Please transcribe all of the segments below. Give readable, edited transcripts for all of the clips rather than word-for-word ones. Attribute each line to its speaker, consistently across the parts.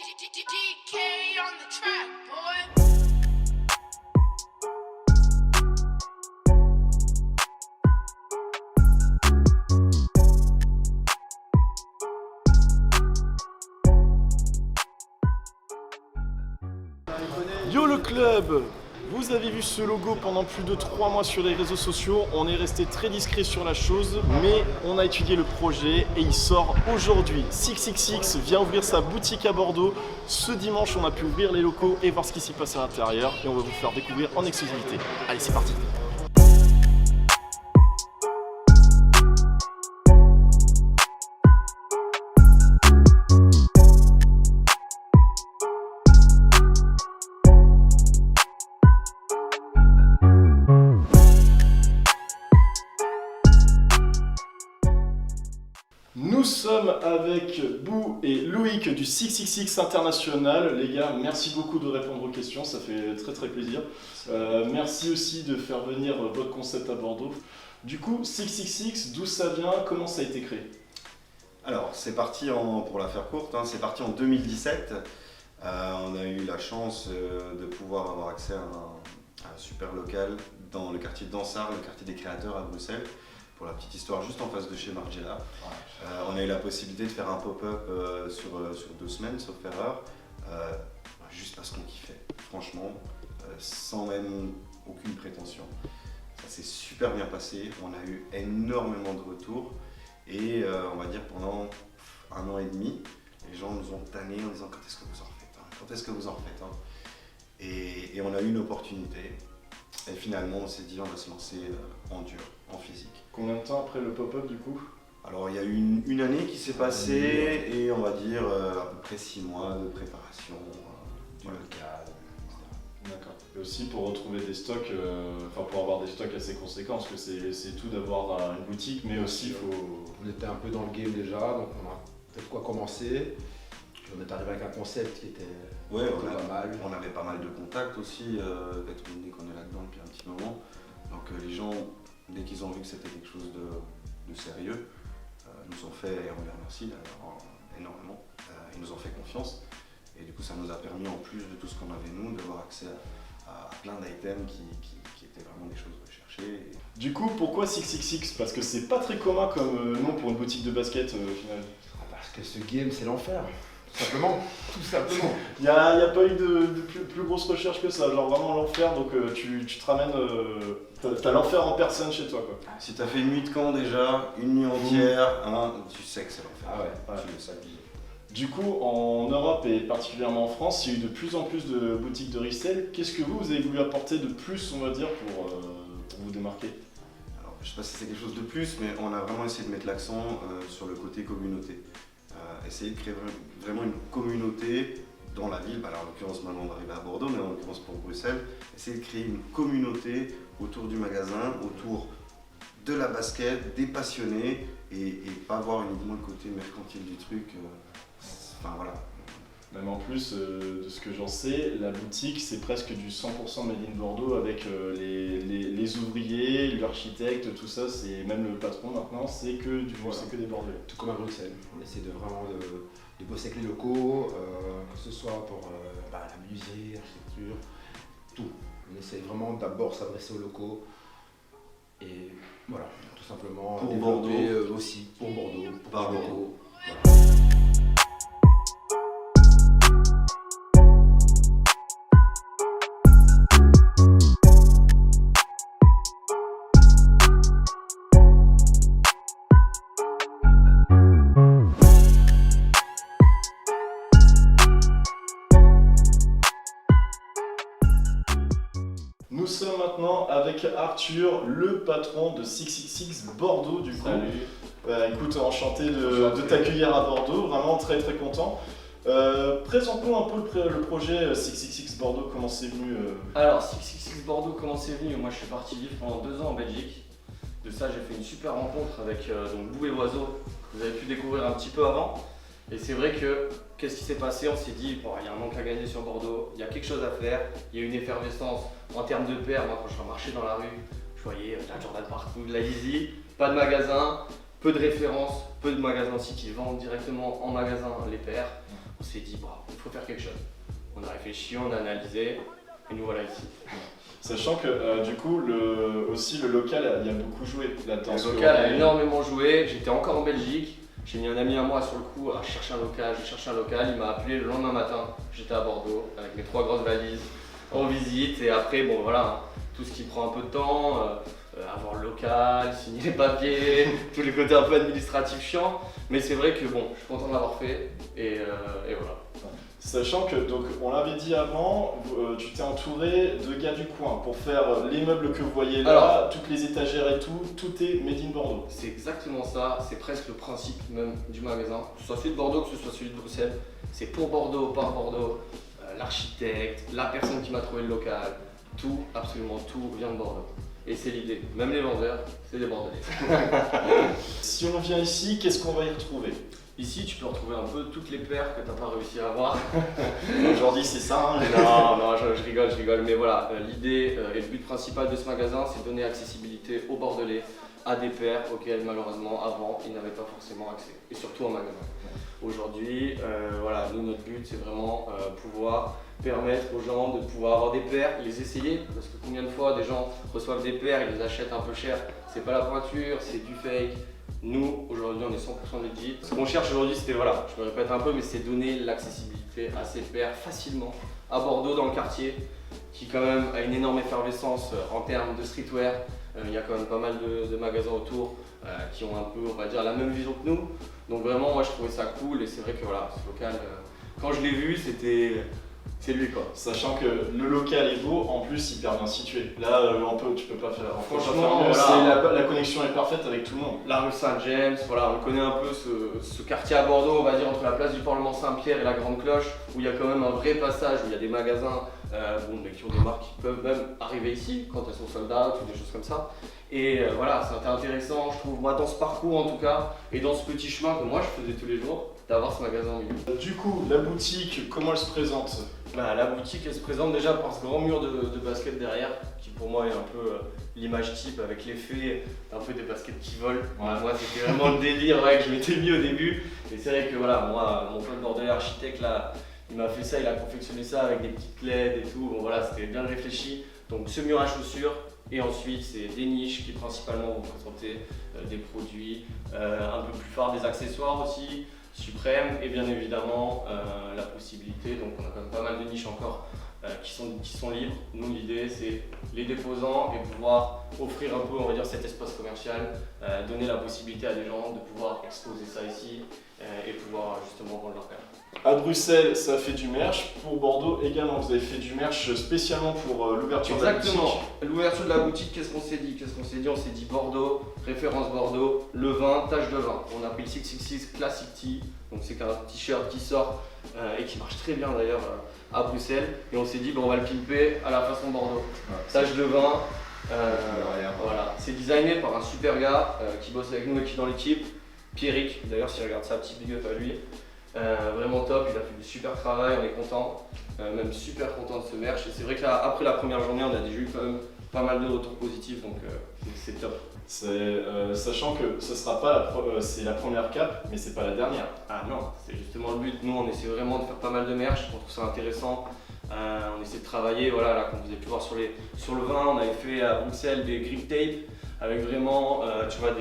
Speaker 1: DK on the track, boy.
Speaker 2: Yo le club! Vous avez vu ce logo pendant plus de 3 mois sur les réseaux sociaux, on est resté très discret sur la chose, mais on a étudié le projet et il sort aujourd'hui. 666 vient ouvrir sa boutique à Bordeaux. Ce dimanche, on a pu ouvrir les locaux et voir ce qui s'y passe à l'intérieur et on va vous faire découvrir en exclusivité. Allez, c'est parti! Nous sommes avec Bou et Loïc du 666 International. Les gars, merci beaucoup de répondre aux questions, ça fait très plaisir. Merci aussi de faire venir votre concept à Bordeaux. Du coup, 666, d'où ça vient, comment ça a été créé?
Speaker 3: Alors, c'est parti, pour la faire courte, c'est parti en 2017. On a eu la chance de pouvoir avoir accès à un super local dans le quartier de Dansart, le quartier des créateurs à Bruxelles. Pour la petite histoire, juste en face de chez Margiela. On a eu la possibilité de faire un pop-up sur 2 semaines, sauf erreur, juste parce qu'on kiffait, franchement, sans même aucune prétention. Ça s'est super bien passé, on a eu énormément de retours et on va dire pendant 1 an et demi, les gens nous ont tannés en disant quand est-ce que vous en refaites, quand est-ce que vous en refaites. Et on a eu une opportunité. Et finalement, on s'est dit, on va se lancer en dur, en physique.
Speaker 2: Combien de temps après le pop-up du coup?
Speaker 3: Alors, il y a eu une année qui s'est passée et on va dire à peu près 6 mois de préparation du local, etc.
Speaker 2: D'accord. Et aussi pour retrouver des stocks, pour avoir des stocks assez conséquents, parce que c'est tout d'avoir une boutique, mais aussi il faut...
Speaker 4: On était un peu dans le game déjà, donc on a peut-être quoi commencer. Puis on est arrivé avec un concept qui était pas mal.
Speaker 3: On avait pas mal de contacts aussi, étant donné qu'on est là-dedans depuis un petit moment. Donc les gens, dès qu'ils ont vu que c'était quelque chose de sérieux, nous ont fait, et on les remercie d'ailleurs énormément, ils nous ont fait confiance. Et du coup ça nous a permis, en plus de tout ce qu'on avait nous, d'avoir accès à plein d'items qui étaient vraiment des choses recherchées.
Speaker 2: Du coup, pourquoi 666? Parce que c'est pas très commun comme nom pour une boutique de basket au final.
Speaker 4: Parce que ce game c'est l'enfer. Tout simplement, tout simplement.
Speaker 2: Il n'y a pas eu de plus grosse recherche que ça, genre vraiment l'enfer, donc tu te ramènes, t'as l'enfer en personne chez toi quoi.
Speaker 3: Si t'as fait une nuit de camp déjà, une nuit entière, tu sais que c'est l'enfer.
Speaker 4: Ah ouais,
Speaker 3: Tu le sais.
Speaker 2: Du coup, en Europe et particulièrement en France, il y a eu de plus en plus de boutiques de resell. Qu'est-ce que vous avez voulu apporter de plus, on va dire, pour vous démarquer?
Speaker 3: Alors, je sais pas si c'est quelque chose de plus, mais on a vraiment essayé de mettre l'accent sur le côté communauté. Essayer de créer vraiment une communauté dans la ville, en l'occurrence maintenant on va arriver à Bordeaux, mais en l'occurrence pour Bruxelles, essayer de créer une communauté autour du magasin, autour de la basket, des passionnés, et pas voir uniquement le côté mercantile du truc. Enfin voilà.
Speaker 2: Même en plus de ce que j'en sais, la boutique c'est presque du 100% Made in Bordeaux avec les ouvriers, l'architecte, tout ça, c'est même le patron maintenant, c'est que des Bordelais.
Speaker 4: tout comme à Bruxelles. On essaie de vraiment de bosser avec les locaux, que ce soit pour la musée, l'architecture, tout. On essaie vraiment d'abord s'adresser aux locaux et voilà, tout simplement
Speaker 3: Pour
Speaker 4: développer
Speaker 3: Bordeaux.
Speaker 4: aussi pour Bordeaux, pour
Speaker 3: Par
Speaker 4: les
Speaker 3: Bordeaux.
Speaker 4: locaux.
Speaker 2: Nous sommes maintenant avec Arthur, le patron de 666 Bordeaux du coup.
Speaker 5: Salut.
Speaker 2: Écoute, enchanté de t'accueillir à Bordeaux, vraiment très content. Présente-nous un peu le projet 666 Bordeaux, comment c'est venu
Speaker 5: Alors, 666 Bordeaux, comment c'est venu? Moi, je suis parti vivre pendant 2 ans en Belgique. De ça, j'ai fait une super rencontre avec donc Bou et Oiseau, que vous avez pu découvrir un petit peu avant. Et c'est vrai que, qu'est-ce qui s'est passé? On s'est dit, bon, il y a un manque à gagner sur Bordeaux, il y a quelque chose à faire, il y a une effervescence en termes de paires. Moi, quand je marchais dans la rue, je voyais de la Jordan partout, de la Yeezy, pas de magasin, peu de références, peu de magasins aussi qui vendent directement en magasin les paires. On s'est dit, bon, faut faire quelque chose. On a réfléchi, on a analysé, et nous voilà ici.
Speaker 2: Sachant que du coup, aussi le local, il a beaucoup joué là-dedans.
Speaker 5: Le local a énormément joué, j'étais encore en Belgique, j'ai mis un ami à moi sur le coup à chercher un local, j'ai cherché un local, il m'a appelé le lendemain matin, j'étais à Bordeaux avec mes 3 grosses valises en visite et après bon voilà, hein, tout ce qui prend un peu de temps, avoir le local, signer les papiers, tous les côtés un peu administratifs chiants, mais c'est vrai que bon, je suis content de l'avoir fait et voilà.
Speaker 2: Sachant que, donc, on l'avait dit avant, tu t'es entouré de gars du coin pour faire les meubles que vous voyez là,
Speaker 5: Alors,
Speaker 2: toutes les étagères et tout est made in Bordeaux.
Speaker 5: C'est exactement ça, c'est presque le principe même du magasin, que ce soit celui de Bordeaux, que ce soit celui de Bruxelles, c'est pour Bordeaux, par Bordeaux, l'architecte, la personne qui m'a trouvé le local, tout, absolument tout vient de Bordeaux. Et c'est l'idée, même les vendeurs, c'est des Bordelais.
Speaker 2: Si on vient ici, qu'est-ce qu'on va y retrouver?
Speaker 5: Ici, tu peux retrouver un peu toutes les paires que tu n'as pas réussi à avoir.
Speaker 2: Aujourd'hui, c'est ça. Hein,
Speaker 5: Non, je rigole, mais voilà, l'idée et le but principal de ce magasin, c'est de donner accessibilité aux Bordelais à des paires auxquelles malheureusement avant ils n'avaient pas forcément accès, et surtout en magasin. Aujourd'hui, voilà, nous notre but c'est vraiment pouvoir permettre aux gens de pouvoir avoir des paires, les essayer, parce que combien de fois des gens reçoivent des paires, ils les achètent un peu cher, c'est pas la pointure, c'est du fake. Nous, aujourd'hui, on est 100% legit. Ce qu'on cherche aujourd'hui, c'était, voilà, je me répète un peu, mais c'est donner l'accessibilité à ces paires facilement à Bordeaux, dans le quartier, qui quand même a une énorme effervescence en termes de streetwear. Il y a quand même pas mal de magasins autour qui ont un peu, on va dire, la même vision que nous. Donc vraiment, moi, je trouvais ça cool et c'est vrai que voilà, ce local, quand je l'ai vu, c'est lui quoi.
Speaker 2: Sachant que le local est beau, en plus hyper bien situé. Là, tu peux pas faire.
Speaker 5: Franchement,
Speaker 2: mieux.
Speaker 5: voilà.
Speaker 2: La connexion est parfaite avec tout le monde.
Speaker 5: La rue Saint-James, voilà, on connaît un peu ce quartier à Bordeaux, on va dire entre la place du Parlement Saint-Pierre et la Grande Cloche, où il y a quand même un vrai passage, où il y a des magasins mais qui ont des marques qui peuvent même arriver ici quand elles sont sold out ou des choses comme ça. Et voilà, c'était intéressant, je trouve, moi dans ce parcours en tout cas, et dans ce petit chemin que moi je faisais tous les jours, d'avoir ce magasin au milieu.
Speaker 2: Du coup, la boutique, comment elle se présente?
Speaker 5: La boutique elle se présente déjà par ce grand mur de basket derrière, qui pour moi est un peu l'image type avec l'effet un peu des baskets qui volent.
Speaker 2: Ouais.
Speaker 5: Moi c'était vraiment le délire que je m'étais mis au début. Et c'est vrai que voilà, moi, mon pote bordelais architecte là, il m'a fait ça, il a confectionné ça avec des petites LED et tout. Bon voilà, c'était bien réfléchi. Donc ce mur à chaussures. Et ensuite, c'est des niches qui principalement vont présenter des produits un peu plus forts, des accessoires aussi, suprêmes et bien évidemment la possibilité, donc on a quand même pas mal de niches encore qui sont libres. Nous l'idée c'est les déposants et pouvoir offrir un peu, on va dire, cet espace commercial, donner la possibilité à des gens de pouvoir exposer ça ici et pouvoir justement vendre leur paire.
Speaker 2: À Bruxelles, ça fait du merch. Pour Bordeaux également, vous avez fait du merch spécialement pour l'ouverture de la boutique.
Speaker 5: Exactement. L'ouverture de la boutique, qu'est-ce qu'on s'est dit? On s'est dit Bordeaux, référence Bordeaux, le vin, tache de vin. On a pris le 666 Classic Tee, donc c'est un t-shirt qui sort et qui marche très bien d'ailleurs à Bruxelles. Et on s'est dit, on va le pimper à la façon Bordeaux. Tache de vin, voilà. C'est designé par un super gars qui bosse avec nous et qui est dans l'équipe, Pierrick. D'ailleurs, s'il regarde ça, petit big up à lui. Vraiment top, il a fait du super travail, on est content, même super content de ce merch. Et c'est vrai qu'après la première journée, on a déjà eu quand même pas mal de retours positifs, donc c'est top.
Speaker 2: Sachant que ce sera pas c'est la première cape, mais c'est pas la dernière.
Speaker 5: Ah non, c'est justement le but. Nous, on essaie vraiment de faire pas mal de merch, on trouve ça intéressant. On essaie de travailler, voilà, là, comme vous avez pu voir sur le vin, on avait fait à Bruxelles des grip tape avec vraiment, tu vois,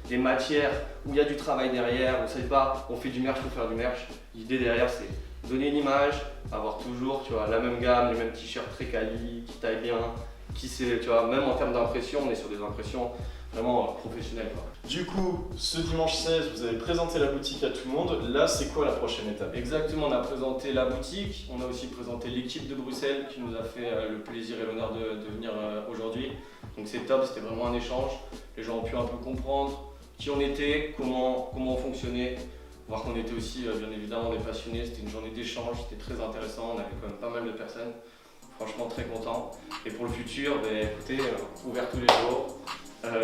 Speaker 5: des matières où il y a du travail derrière. Vous savez pas, on fait du merch pour faire du merch. L'idée derrière, c'est donner une image, avoir toujours, tu vois, la même gamme, les mêmes t-shirts très quali, qui taillent bien, tu vois, même en termes d'impression, on est sur des impressions vraiment professionnelles, quoi.
Speaker 2: Du coup, ce dimanche 16, vous avez présenté la boutique à tout le monde. Là, c'est quoi la prochaine étape?
Speaker 5: Exactement, on a présenté la boutique, on a aussi présenté l'équipe de Bruxelles qui nous a fait le plaisir et l'honneur de venir aujourd'hui. Donc c'est top, c'était vraiment un échange. Les gens ont pu un peu comprendre qui on était, comment on fonctionnait, voir qu'on était aussi bien évidemment des passionnés. C'était une journée d'échange, c'était très intéressant, on avait quand même pas mal de personnes. Franchement très content. Et pour le futur, écoutez, ouvert tous les jours,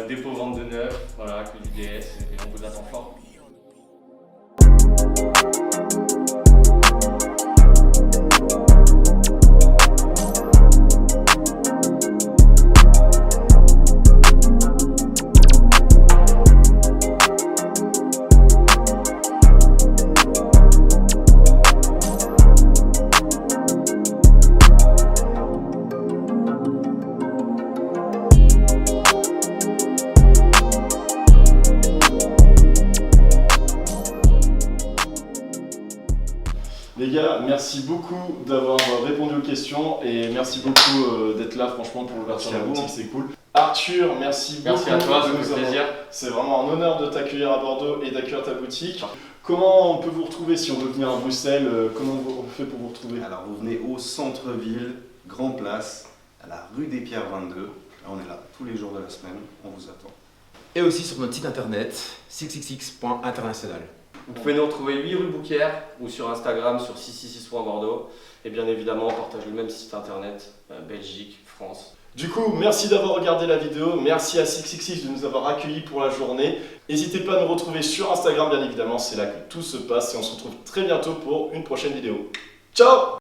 Speaker 5: dépôt vente de neuf, voilà, que du DS et on vous attend fort.
Speaker 2: gars, merci beaucoup d'avoir répondu aux questions et merci beaucoup d'être là franchement pour l'ouverture de la
Speaker 3: Merci à
Speaker 2: boutique, c'est cool. Arthur, merci beaucoup.
Speaker 5: Merci à toi, ça
Speaker 2: de
Speaker 5: me
Speaker 2: nous
Speaker 5: fait
Speaker 2: avoir-
Speaker 5: plaisir.
Speaker 2: C'est vraiment un honneur de t'accueillir à Bordeaux et d'accueillir ta boutique. Comment on peut vous retrouver si on veut venir à Bruxelles? Comment on fait pour vous retrouver?
Speaker 3: Alors vous venez au centre-ville, Grand Place, à la rue des Pierres 22. On est là tous les jours de la semaine, on vous attend.
Speaker 4: Et aussi sur notre site internet 666.international.
Speaker 5: Vous pouvez nous retrouver 8 rue Bouquière ou sur Instagram sur 666.bordeaux. Et bien évidemment, on partage le même site internet, Belgique, France.
Speaker 2: Du coup, merci d'avoir regardé la vidéo, merci à 666 de nous avoir accueillis pour la journée. N'hésitez pas à nous retrouver sur Instagram bien évidemment, c'est là que tout se passe et on se retrouve très bientôt pour une prochaine vidéo. Ciao!